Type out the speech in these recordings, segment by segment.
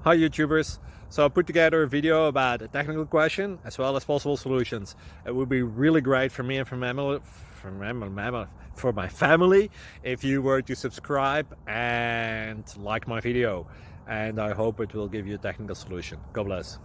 Hi YouTubers. So I put together a video about a technical question as well as possible solutions. It would be really great for me and for my family if you were to subscribe and like my video. And I hope it will give you a technical solution. God bless.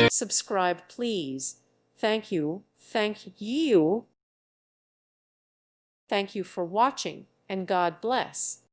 Subscribe, please. Thank you. Thank you. Thank you for watching, and God bless.